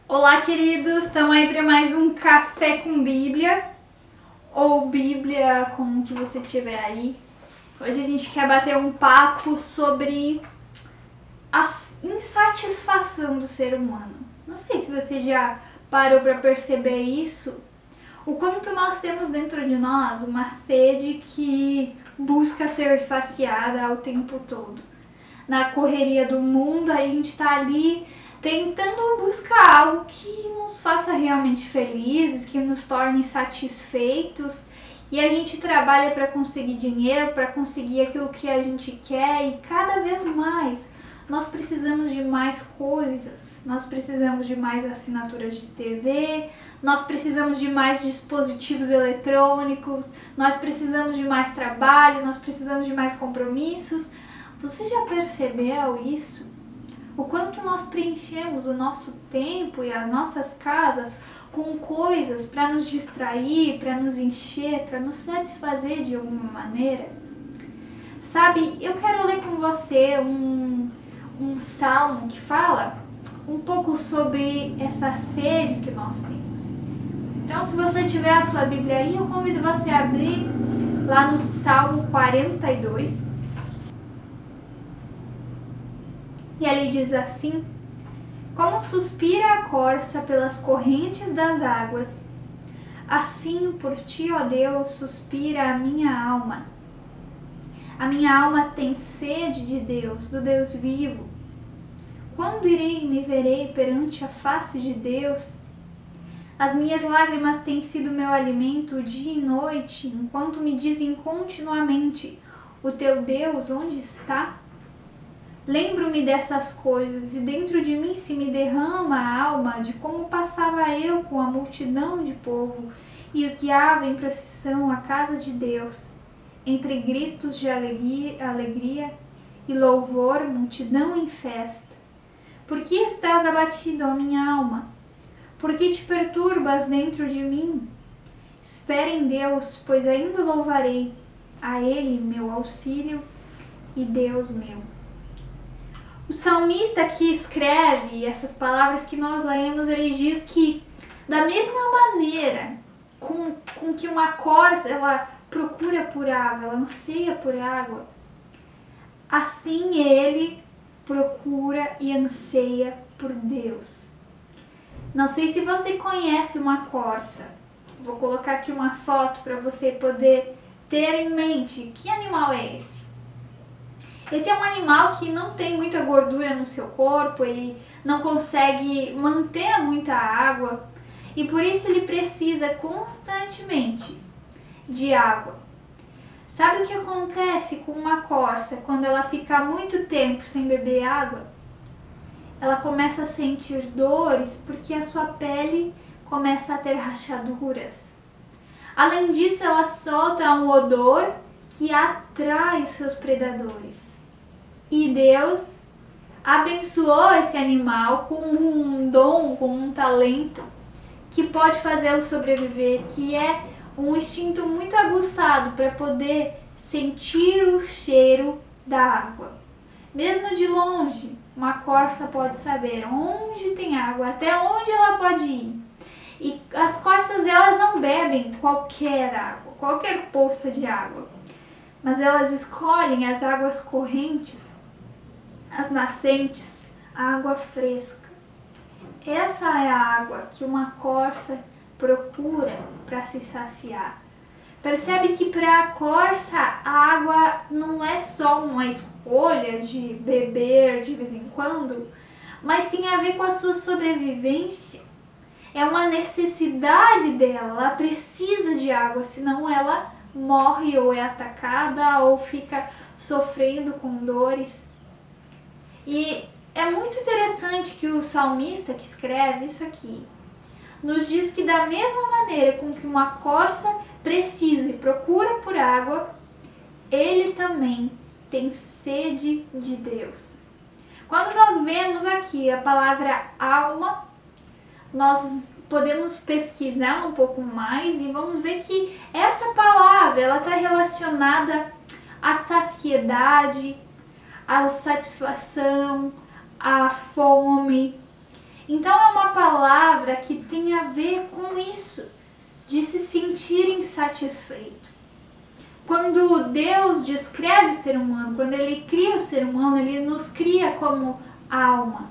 Olá, queridos! Estamos aí para mais um Café com Bíblia, ou Bíblia, como que você tiver aí. Hoje a gente quer bater um papo sobre a insatisfação do ser humano. Não sei se você já parou para perceber isso, o quanto nós temos dentro de nós uma sede que busca ser saciada ao tempo todo. Na correria do mundo, a gente está ali tentando buscar algo que nos faça realmente felizes, que nos torne satisfeitos, e a gente trabalha para conseguir dinheiro, para conseguir aquilo que a gente quer, e cada vez mais nós precisamos de mais coisas, nós precisamos de mais assinaturas de TV, nós precisamos de mais dispositivos eletrônicos, nós precisamos de mais trabalho, nós precisamos de mais compromissos. Você já percebeu isso? O quanto nós preenchemos o nosso tempo e as nossas casas com coisas para nos distrair, para nos encher, para nos satisfazer de alguma maneira? Sabe, eu quero ler com você um salmo que fala um pouco sobre essa sede que nós temos. Então, se você tiver a sua Bíblia aí, eu convido você a abrir lá no Salmo 42. E ali diz assim: como suspira a corça pelas correntes das águas, assim por ti, ó Deus, suspira a minha alma. A minha alma tem sede de Deus, do Deus vivo. Quando irei e me verei perante a face de Deus? As minhas lágrimas têm sido meu alimento dia e noite, enquanto me dizem continuamente: o teu Deus onde está? Lembro-me dessas coisas, e dentro de mim se me derrama a alma de como passava eu com a multidão de povo e os guiava em procissão à casa de Deus, entre gritos de alegria e louvor, multidão em festa. Por que estás abatido, ó minha alma? Por que te perturbas dentro de mim? Espera em Deus, pois ainda louvarei a Ele, meu auxílio e Deus meu. O salmista que escreve essas palavras que nós lemos, ele diz que da mesma maneira com que uma corça ela procura por água, ela anseia por água, assim ele procura e anseia por Deus. Não sei se você conhece uma corça. Vou colocar aqui uma foto para você poder ter em mente que animal é esse. Esse é um animal que não tem muita gordura no seu corpo, ele não consegue manter muita água e por isso ele precisa constantemente de água. Sabe o que acontece com uma corça quando ela fica muito tempo sem beber água? Ela começa a sentir dores porque a sua pele começa a ter rachaduras. Além disso, ela solta um odor que atrai os seus predadores. E Deus abençoou esse animal com um dom, com um talento que pode fazê-lo sobreviver, que é um instinto muito aguçado para poder sentir o cheiro da água. Mesmo de longe, uma corça pode saber onde tem água, até onde ela pode ir. E as corças, elas não bebem qualquer água, qualquer poça de água, mas elas escolhem as águas correntes, as nascentes, a água fresca. Essa é a água que uma corça procura para se saciar. Percebe que para a corça a água não é só uma escolha de beber de vez em quando, mas tem a ver com a sua sobrevivência. É uma necessidade dela, ela precisa de água, senão ela morre ou é atacada ou fica sofrendo com dores. E é muito interessante que o salmista que escreve isso aqui nos diz que da mesma maneira com que uma corça precisa e procura por água, ele também tem sede de Deus. Quando nós vemos aqui a palavra alma, nós podemos pesquisar um pouco mais e vamos ver que essa palavra ela está relacionada a saciedade, a satisfação, a fome. Então é uma palavra que tem a ver com isso, de se sentir insatisfeito. Quando Deus descreve o ser humano, quando Ele cria o ser humano, Ele nos cria como alma.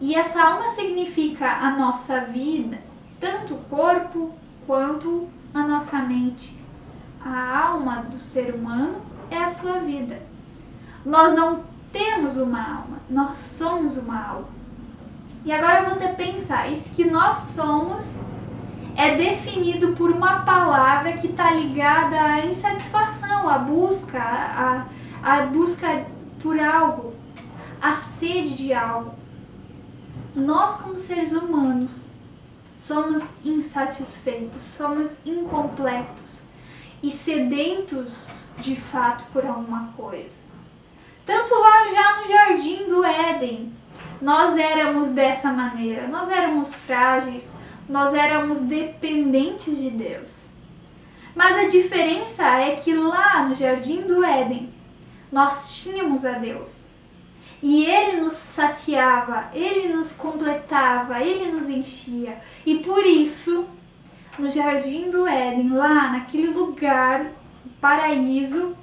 E essa alma significa a nossa vida, tanto o corpo quanto a nossa mente. A alma do ser humano é a sua vida. Nós não temos uma alma, nós somos uma alma. E agora você pensa, isso que nós somos é definido por uma palavra que está ligada à insatisfação, à busca por algo, à sede de algo. Nós, como seres humanos, somos insatisfeitos, somos incompletos e sedentos de fato por alguma coisa. Tanto lá já no Jardim do Éden, nós éramos dessa maneira, nós éramos frágeis, nós éramos dependentes de Deus. Mas a diferença é que lá no Jardim do Éden, nós tínhamos a Deus. E Ele nos saciava, Ele nos completava, Ele nos enchia. E por isso, no Jardim do Éden, lá naquele lugar, paraíso,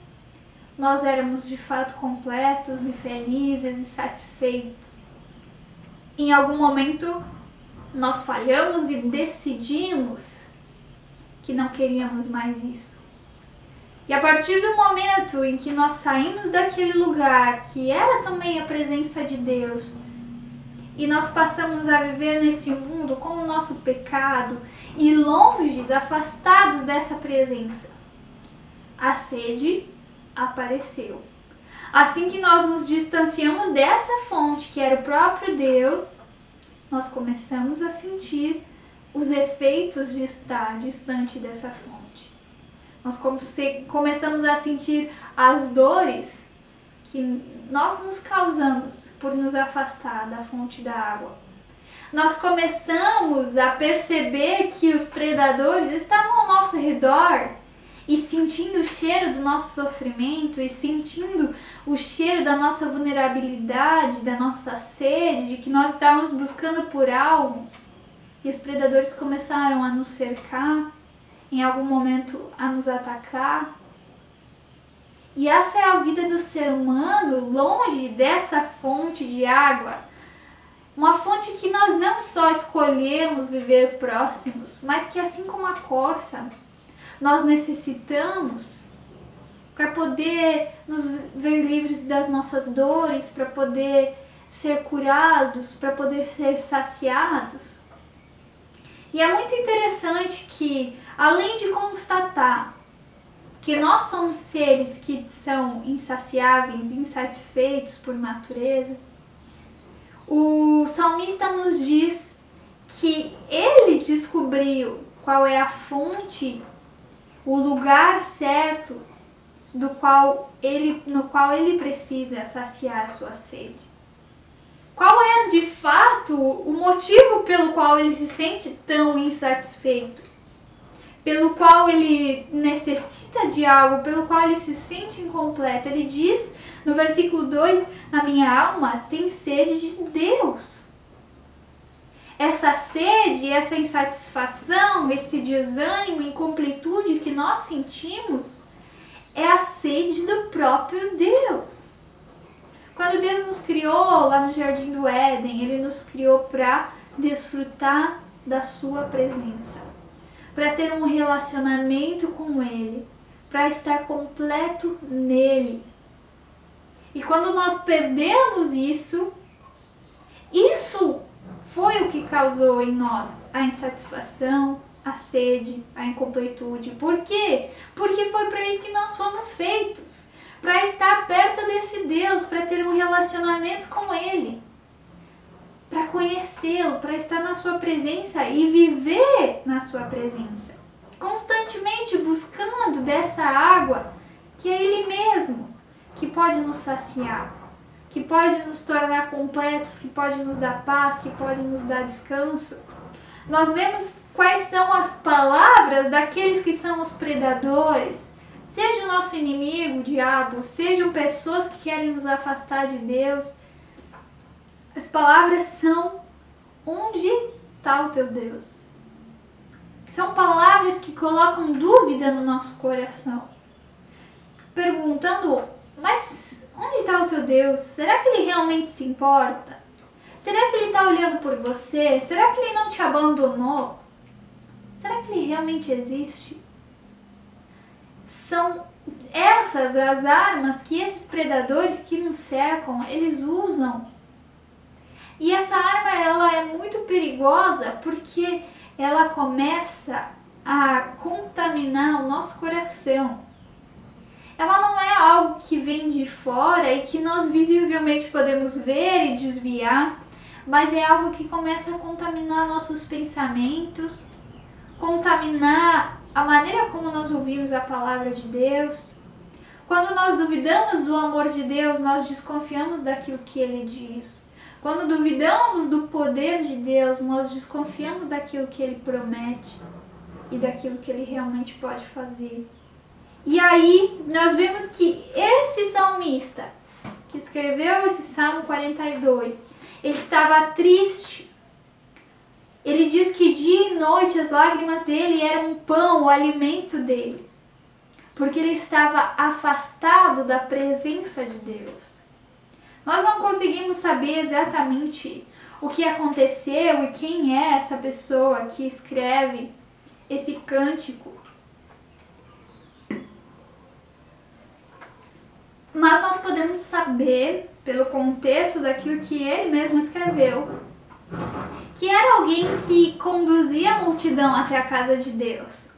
nós éramos de fato completos e felizes e satisfeitos. Em algum momento, nós falhamos e decidimos que não queríamos mais isso. E a partir do momento em que nós saímos daquele lugar, que era também a presença de Deus, e nós passamos a viver nesse mundo com o nosso pecado e longes, afastados dessa presença, a sede apareceu. Assim que nós nos distanciamos dessa fonte, que era o próprio Deus, nós começamos a sentir os efeitos de estar distante dessa fonte. Nós começamos a sentir as dores que nós nos causamos por nos afastar da fonte da água. Nós começamos a perceber que os predadores estavam ao nosso redor e sentindo o cheiro do nosso sofrimento e sentindo o cheiro da nossa vulnerabilidade, da nossa sede, de que nós estávamos buscando por algo. E os predadores começaram a nos cercar, em algum momento a nos atacar. E essa é a vida do ser humano, longe dessa fonte de água. Uma fonte que nós não só escolhemos viver próximos, mas que, assim como a corça, nós necessitamos para poder nos ver livres das nossas dores, para poder ser curados, para poder ser saciados. E é muito interessante que, além de constatar que nós somos seres que são insaciáveis, insatisfeitos por natureza, o salmista nos diz que ele descobriu qual é a fonte, o lugar certo no qual ele precisa saciar a sua sede. Qual é, de fato, o motivo pelo qual ele se sente tão insatisfeito? Pelo qual ele necessita de algo, pelo qual ele se sente incompleto? Ele diz no versículo 2, a minha alma tem sede de Deus. Essa sede, essa insatisfação, esse desânimo, incompletude que nós sentimos é a sede do próprio Deus. Quando Deus nos criou lá no Jardim do Éden, Ele nos criou para desfrutar da sua presença, para ter um relacionamento com Ele, para estar completo nele. E quando nós perdemos isso foi o que causou em nós a insatisfação, a sede, a incompletude. Por quê? Porque foi para isso que nós fomos feitos. Para estar perto desse Deus, para ter um relacionamento com Ele, para conhecê-lo, para estar na sua presença e viver na sua presença, constantemente buscando dessa água que é Ele mesmo, que pode nos saciar, que pode nos tornar completos, que pode nos dar paz, que pode nos dar descanso. Nós vemos quais são as palavras daqueles que são os predadores. seja o nosso inimigo, o diabo, sejam pessoas que querem nos afastar de Deus, as palavras são: onde está o teu Deus? São palavras que colocam dúvida no nosso coração, perguntando: mas onde está o teu Deus? Será que Ele realmente se importa? Será que Ele está olhando por você? Será que Ele não te abandonou? Será que Ele realmente existe? São essas as armas que esses predadores que nos cercam, eles usam. E essa arma, ela é muito perigosa porque ela começa a contaminar o nosso coração. Ela não é algo que vem de fora e que nós visivelmente podemos ver e desviar, mas é algo que começa a contaminar nossos pensamentos, contaminar a maneira como nós ouvimos a palavra de Deus. Quando nós duvidamos do amor de Deus, nós desconfiamos daquilo que Ele diz. Quando duvidamos do poder de Deus, nós desconfiamos daquilo que Ele promete e daquilo que Ele realmente pode fazer. E aí nós vemos que esse salmista, que escreveu esse Salmo 42, ele estava triste. Ele diz que dia e noite as lágrimas dele eram um pão, o alimento dele, porque ele estava afastado da presença de Deus. Nós não conseguimos saber exatamente o que aconteceu e quem é essa pessoa que escreve esse cântico. Mas nós podemos saber, pelo contexto daquilo que ele mesmo escreveu, que era alguém que conduzia a multidão até a casa de Deus.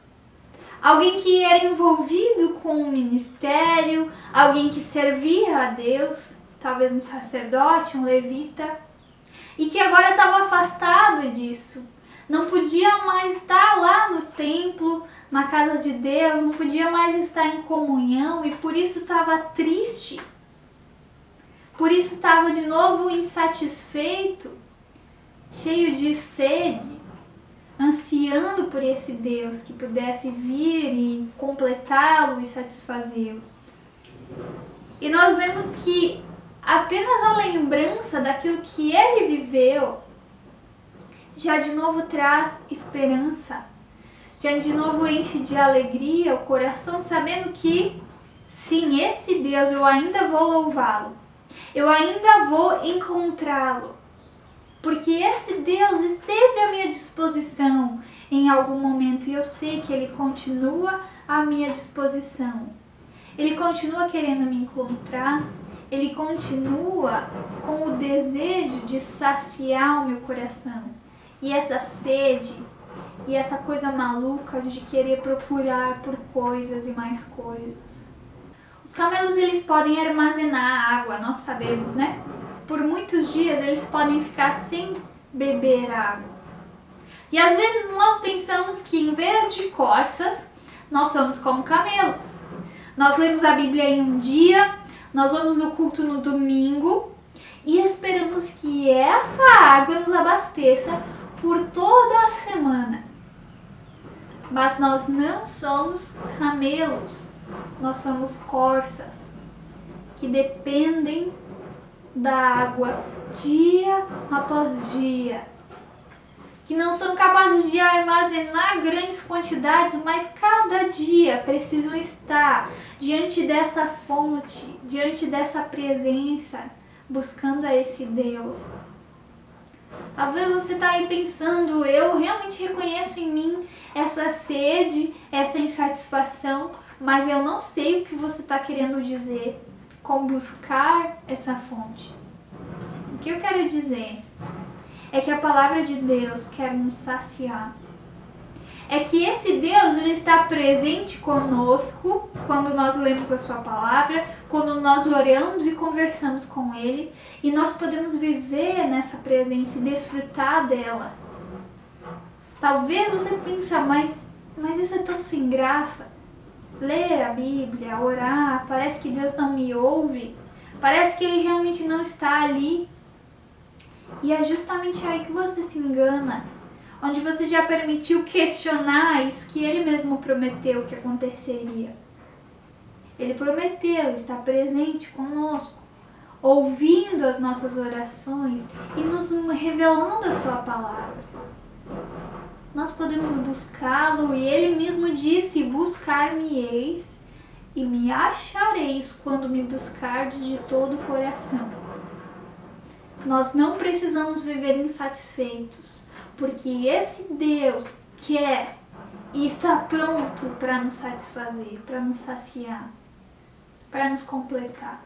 Alguém que era envolvido com o ministério, alguém que servia a Deus, talvez um sacerdote, um levita, e que agora estava afastado disso. Não podia mais estar lá no templo, na casa de Deus, não podia mais estar em comunhão e por isso estava triste. Por isso estava de novo insatisfeito, cheio de sede, ansiando por esse Deus que pudesse vir e completá-lo e satisfazê-lo. E nós vemos que apenas a lembrança daquilo que ele viveu já de novo traz esperança, já de novo enche de alegria o coração, sabendo que sim, esse Deus eu ainda vou louvá-lo, eu ainda vou encontrá-lo, porque esse Deus esteve à minha disposição em algum momento e eu sei que Ele continua à minha disposição. Ele continua querendo me encontrar, Ele continua com o desejo de saciar o meu coração. E essa sede e essa coisa maluca de querer procurar por coisas e mais coisas. Os camelos, eles podem armazenar água, nós sabemos, né? Por muitos dias eles podem ficar sem beber água. E às vezes nós pensamos que em vez de corças, nós somos como camelos. Nós lemos a Bíblia em um dia, nós vamos no culto no domingo e esperamos que essa água nos abasteça por toda a semana. Mas nós não somos camelos, nós somos corças que dependem da água dia após dia, que não são capazes de armazenar grandes quantidades, mas cada dia precisam estar diante dessa fonte, diante dessa presença, buscando a esse Deus. Talvez você está aí pensando, eu realmente reconheço em mim essa sede, essa insatisfação, mas eu não sei o que você está querendo dizer com buscar essa fonte. O que eu quero dizer é que a palavra de Deus quer nos saciar. É que esse Deus, ele está presente conosco quando nós lemos a sua palavra, quando nós oramos e conversamos com Ele, e nós podemos viver nessa presença e desfrutar dela. Talvez você pense, mas isso é tão sem graça. Ler a Bíblia, orar, parece que Deus não me ouve, parece que Ele realmente não está ali. E é justamente aí que você se engana, onde você já permitiu questionar isso que Ele mesmo prometeu que aconteceria. Ele prometeu estar presente conosco, ouvindo as nossas orações e nos revelando a sua palavra. Nós podemos buscá-lo e ele mesmo disse: buscar-me-eis e me achareis quando me buscardes de todo o coração. Nós não precisamos viver insatisfeitos, porque esse Deus quer e está pronto para nos satisfazer, para nos saciar, para nos completar.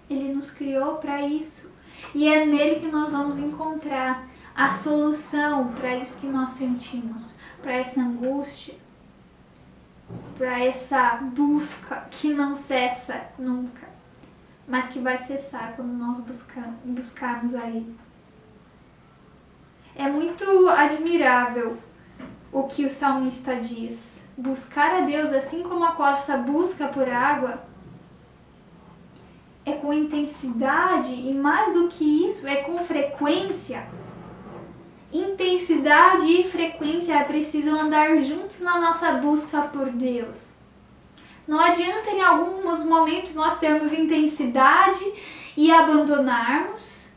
Ele nos criou para isso e é nele que nós vamos encontrar a solução para isso que nós sentimos, para essa angústia, para essa busca que não cessa nunca, mas que vai cessar quando nós buscarmos a Ele. É muito admirável o que o salmista diz. Buscar a Deus, assim como a corça busca por água, é com intensidade e mais do que isso, é com frequência. Intensidade e frequência precisam andar juntos na nossa busca por Deus. Não adianta em alguns momentos nós termos intensidade e abandonarmos.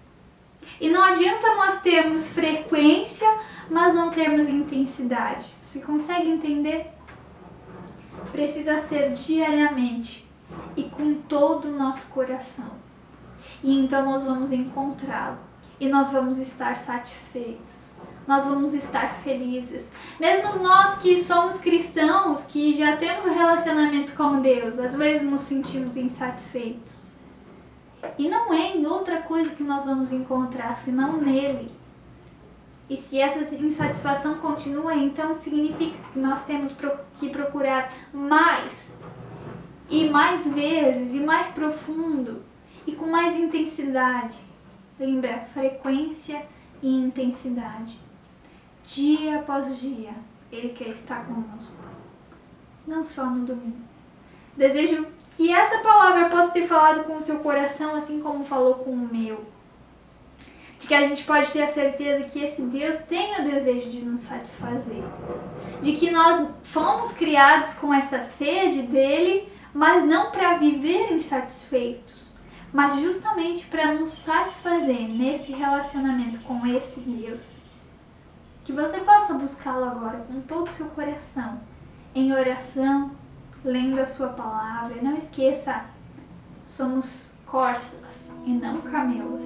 E não adianta nós termos frequência, mas não termos intensidade. Você consegue entender? Precisa ser diariamente e com todo o nosso coração. E então nós vamos encontrá-lo. E nós vamos estar satisfeitos, nós vamos estar felizes. Mesmo nós que somos cristãos, que já temos um relacionamento com Deus, às vezes nos sentimos insatisfeitos. E não é em outra coisa que nós vamos encontrar, senão nele. E se essa insatisfação continua, então significa que nós temos que procurar mais, e mais vezes, e mais profundo, e com mais intensidade. Lembra, frequência e intensidade. Dia após dia, Ele quer estar conosco. Não só no domingo. Desejo que essa palavra possa ter falado com o seu coração, assim como falou com o meu. De que a gente pode ter a certeza que esse Deus tem o desejo de nos satisfazer. De que nós fomos criados com essa sede dEle, mas não para viver insatisfeitos, mas justamente para nos satisfazer nesse relacionamento com esse Deus. Que você possa buscá-lo agora com todo o seu coração, em oração, lendo a sua palavra. Não esqueça, somos corças e não camelos.